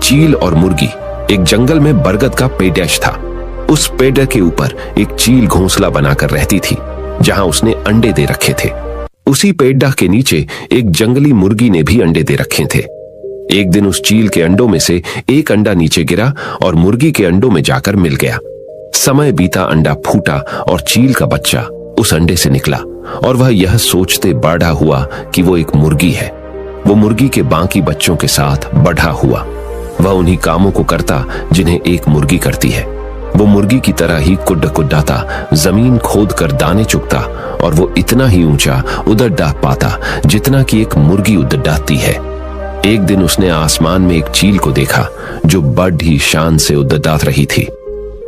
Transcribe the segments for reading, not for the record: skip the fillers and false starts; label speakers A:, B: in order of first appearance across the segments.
A: चील और मुर्गी एक जंगल में बरगद का पेड़ था। उस पेड़ के ऊपर एक चील घोंसला बनाकर रहती थी, जहां उसने अंडे दे रखे थे। उसी पेड़ के नीचे एक जंगली मुर्गी ने भी अंडे दे रखे थे। एक दिन उस चील के अंडों में से एक अंडा नीचे गिरा और मुर्गी के अंडों में जाकर मिल गया। समय बीता, अंडा फूटा और चील का बच्चा उस अंडे से निकला और वह यह सोचते बड़ा हुआ कि वो एक मुर्गी है। वो मुर्गी के बाकी बच्चों के साथ बढ़ा हुआ। वह उन्हीं कामों को करता जिन्हें एक मुर्गी करती है। वो मुर्गी की तरह ही कुड्डाता, जमीन खोद कर दाने चुगता और वो इतना ही ऊंचा उड़द डाह पाता जितना कि एक मुर्गी उड़द डाहती है। एक दिन उसने आसमान में एक चील को देखा जो बड़ी शान से उड़द डाह रही थी।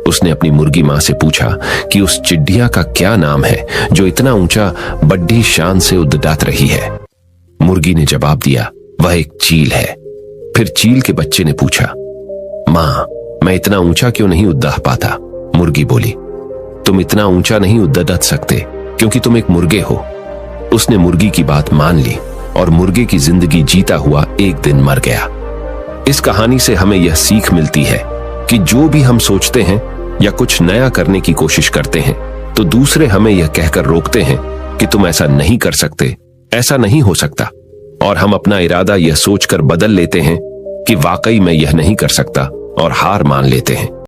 A: उसने अपनी मुर्गी मां से पूछा कि उस चिड़िया का क्या नाम है जो इतना ऊंचा बड़ी शान से उड़द डाह रही है। मुर्गी ने जवाब दिया, वह एक चील है। फिर चील के बच्चे ने पूछा, मां, मैं इतना ऊंचा क्यों नहीं उड़ पाता? मुर्गी बोली, तुम इतना ऊंचा नहीं उड़ सकते क्योंकि तुम एक मुर्गे हो। उसने मुर्गी की बात मान ली और मुर्गे की जिंदगी जीता हुआ एक दिन मर गया। इस कहानी से हमें यह सीख मिलती है कि जो भी हम सोचते हैं या कुछ नया करने की कोशिश करते हैं तो दूसरे हमें यह कहकर रोकते हैं कि तुम ऐसा नहीं कर सकते, ऐसा नहीं हो सकता, और हम अपना इरादा यह सोचकर बदल लेते हैं कि वाकई मैं यह नहीं कर सकता और हार मान लेते हैं।